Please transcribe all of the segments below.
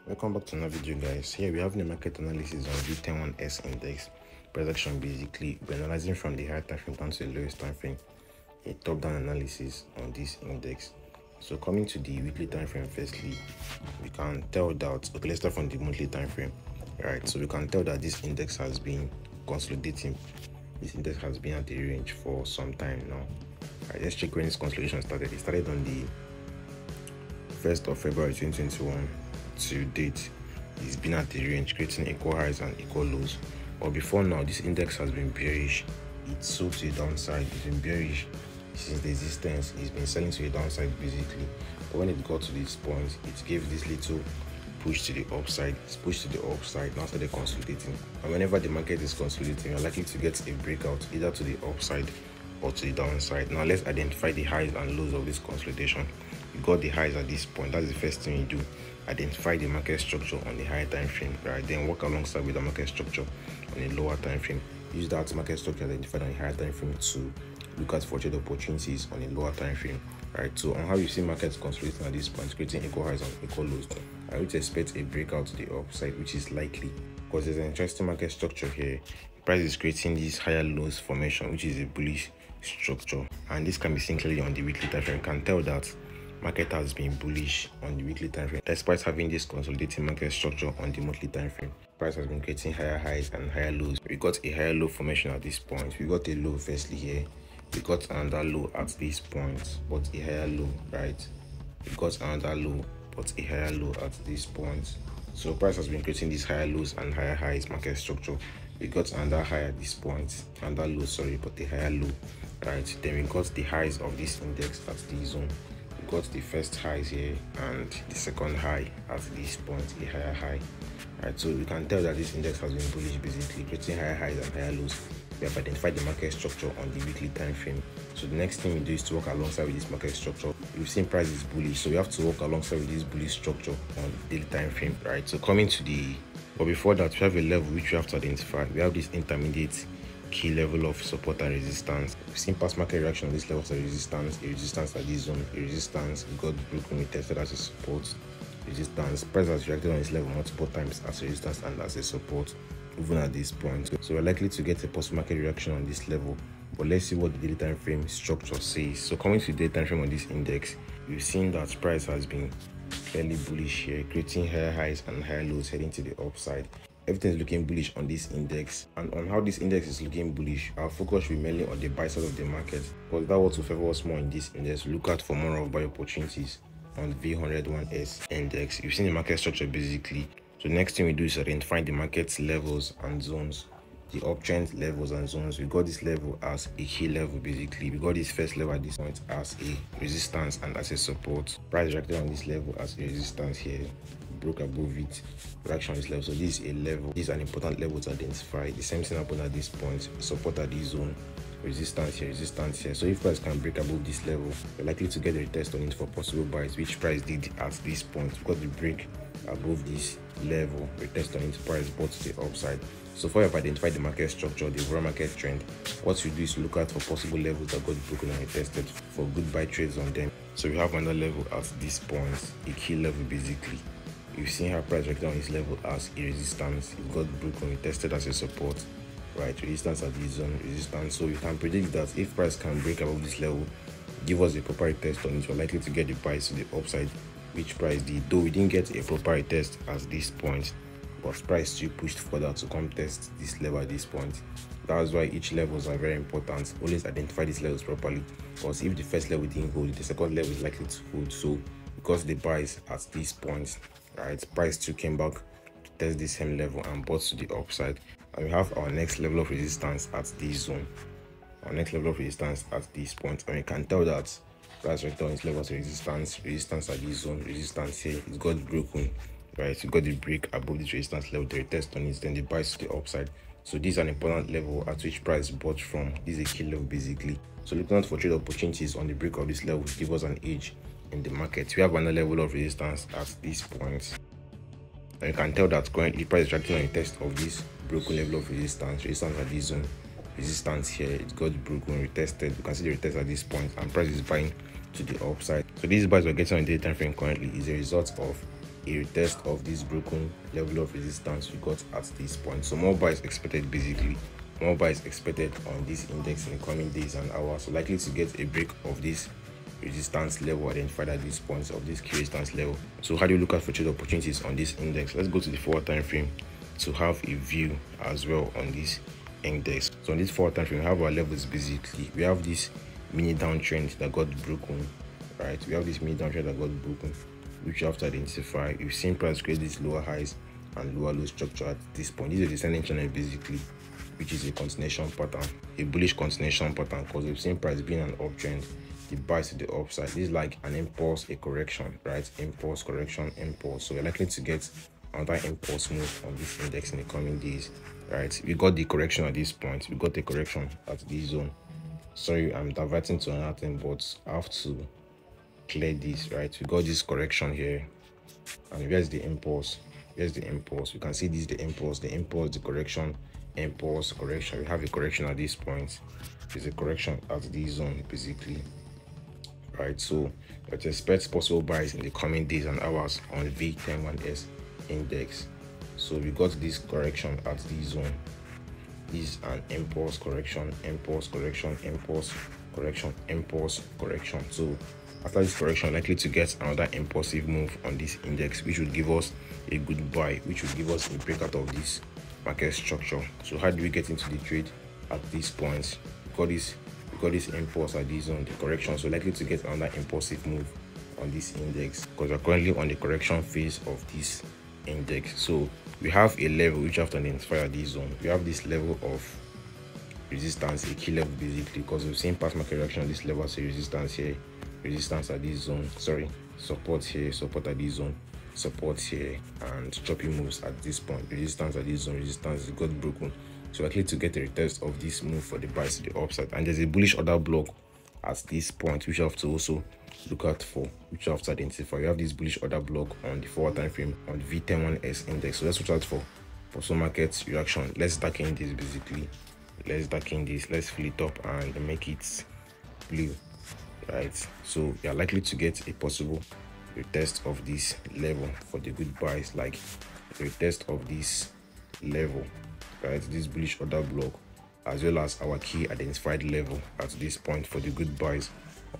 Welcome back to another video, guys. Here we have the market analysis on V101S index price action. Basically, we're analyzing from the higher time frame down to the lowest time frame, a top-down analysis on this index. So coming to the weekly time frame, firstly, we can tell that, okay, let's start from the monthly time frame. Right, so we can tell that this index has been consolidating. This index has been at the range for some time now. Right, let's check when this consolidation started. It started on the 1st of February 2021. To date, it's been at the range, creating equal highs and equal lows. But before now, this index has been bearish. It sold to the downside. It's been bearish since the existence. It's been selling to the downside basically. But when it got to this point, it gave this little push to the upside. It's pushed to the upside. Now started consolidating. And whenever the market is consolidating, you're likely to get a breakout either to the upside or to the downside. Now let's identify the highs and lows of this consolidation. You got the highs at this point. That's the first thing you do. Identify the market structure on the higher time frame, right? Then work alongside with the market structure on a lower time frame. Use that market structure identified on the higher time frame to look at for trade opportunities on a lower time frame, right? So on how you see markets consolidating at this point, creating equal highs and equal lows, I would expect a breakout to the upside, which is likely because there's an interesting market structure here. Price is creating this higher lows formation, which is a bullish structure, and this can be seen clearly on the weekly time frame. You can tell that market has been bullish on the weekly time frame despite having this consolidating market structure on the monthly time frame. Price has been creating higher highs and higher lows. We got a higher low formation at this point. We got a low firstly here. We got another low at this point, but a higher low, right? We got another low, but a higher low at this point. So price has been creating these higher lows and higher highs market structure. We got another high at this point, another low, sorry, but a higher low, right? Then we got the highs of this index at this zone. Got the first highs here and the second high at this point, a higher high, right? So we can tell that this index has been bullish, basically creating higher highs and higher lows. We have identified the market structure on the weekly time frame. So the next thing we do is to work alongside with this market structure. We've seen price is bullish, so we have to work alongside with this bullish structure on the daily time frame, right? So coming to the, but before that, we have a level which we have to identify. We have this intermediate key level of support and resistance. We've seen past market reaction on this level of resistance, a resistance at this zone, a resistance, we got broken, we tested as a support, resistance. Price has reacted on this level multiple times as a resistance and as a support, even at this point. So we're likely to get a post market reaction on this level. But let's see what the daily time frame structure says. So coming to the daily time frame on this index, we've seen that price has been fairly bullish here, creating higher highs and higher lows heading to the upside. Everything is looking bullish on this index, and on how this index is looking bullish, our focus will be mainly on the buy side of the market, because that what will favor us more in this index. Look out for more of buy opportunities on V101S index. You've seen the market structure basically. So the next thing we do is identify the market's levels and zones, the uptrend levels and zones. We got this level as a key level basically. We got this first level at this point as a resistance and as a support. Price reacted on this level as a resistance here, broke above it, reaction on this level. So this is a level, this is an important level to identify. The same thing happened at this point, support at this zone, resistance here, resistance here. So if price can break above this level, we're likely to get a retest on it for possible buys, which price did at this point. We got the break above this level, retest on it, price bought to the upside. So far I've identified the market structure, the overall market trend. What you do is look out for possible levels that got broken and retested for good buy trades on them. So we have another level at this point, a key level basically. You've seen how price reacted on this level as a resistance. It got broken, tested as a support, right? Resistance at this zone, resistance. So we can predict that if price can break above this level, give us a proper retest on it, we're likely to get the price to the upside, which price did. Though we didn't get a proper retest at this point, but price still pushed further to come test this level at this point. That's why each levels are very important. Always identify these levels properly, because if the first level didn't hold, the second level is likely to hold. So because the buys at this point, right, price still came back to test this same level and bought to the upside. And we have our next level of resistance at this zone, our next level of resistance at this point. And we can tell that price reacted on this level of resistance at this zone, resistance here, it got broken, right? You got the break above this resistance level, the retest on it, then the buys to the upside. So this is an important level at which price bought from. This is a key level basically. So looking out for trade opportunities on the break of this level give us an edge in the market. We have another level of resistance at this point, and you can tell that currently price is reacting on a test of this broken level of resistance at this zone, resistance here, it got broken, retested. You can see the retest at this point, and price is buying to the upside. So these buys we're getting on the daily time frame currently is a result of a retest of this broken level of resistance we got at this point. So more buys expected, basically more buys expected on this index in the coming days and hours. So likely to get a break of this resistance level identified at these points of this key resistance level. So how do you look at for trade opportunities on this index? Let's go to the 4-hour time frame to have a view as well on this index. So on this 4-hour time frame, we have our levels. Basically we have this mini downtrend that got broken, right? We have this mini downtrend that got broken, which you have to identify. We've seen price create these lower highs and lower low structure at this point. This is a descending channel basically, which is a continuation pattern, a bullish continuation pattern, because we've seen price being an uptrend, the buys to the upside. This is like an impulse, a correction, right? Impulse, correction, impulse. So we're likely to get another impulse move on this index in the coming days, right? We got the correction at this point, we got the correction at this zone. Sorry, I'm diverting to another thing, but I have to clear this, right? We got this correction here, and here's the impulse. Here's the impulse. You can see this, the impulse, the correction, impulse, correction. We have a correction at this point. There's a correction at this zone basically, right? So let's expect possible buys in the coming days and hours on VTEM1S index. So we got this correction at this zone. This is an impulse correction, impulse correction, impulse correction, impulse correction. So after this correction, likely to get another impulsive move on this index, which would give us a good buy, which would give us a breakout of this market structure. So how do we get into the trade at this point? We got this impulse at this zone, the correction. So likely to get another impulsive move on this index, because we're currently on the correction phase of this index. So we have a level which have to identify at this zone. We have this level of resistance, a key level basically, because we've seen past market reaction on this level as a resistance here, resistance at this zone, sorry, support here, support at this zone, support here, and choppy moves at this point, resistance at this zone, resistance got broken. So likely to get a retest of this move for the buys to the upside, and there's a bullish order block at this point which you have to also look out for, which you have to identify. You have this bullish order block on the 4-hour time frame on the VTEM1S index. So let's watch out for some market reaction. Let's darken this basically. Let's darken this, let's fill it up and make it blue, right? So you're likely to get a possible retest of this level for the good buys, like a retest of this level, right? This bullish order block, as well as our key identified level at this point for the good buys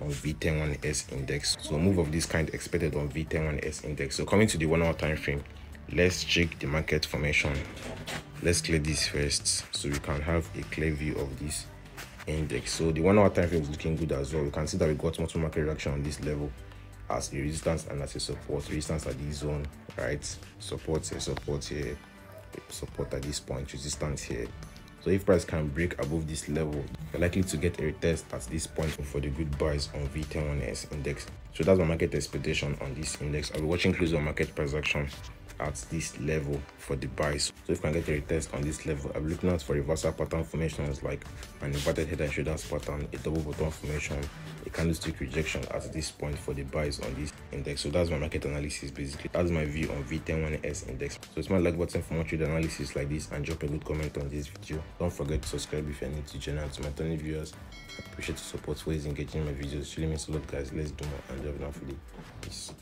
on VTEM1S index. So a move of this kind expected on VTEM1S index. So coming to the 1-hour time frame, let's check the market formation. Let's clear this first so we can have a clear view of this index. So the 1-hour time frame is looking good as well. You can see that we got multiple market reaction on this level as a resistance and as a support. Resistance at this zone, right? Support here, support here, support at this point, resistance here. So if price can break above this level, you're likely to get a retest at this point for the good buys on VTEM1S index. So that's my market expectation on this index. I'll be watching close on market price action at this level for the buys. So if I can get a retest on this level, I'll be looking out for reversal pattern formations like an inverted head and shoulders pattern, a double bottom formation, a candlestick rejection at this point for the buys on this index. So that's my market analysis basically. That's my view on VTEM1S index. So it's my like button for more trade analysis like this, and drop a good comment on this video. Don't forget to subscribe if you're new to the channel. To my returning viewers, I appreciate the support for engaging in my videos. It really means a lot, guys. Let's do more and have enough for the peace.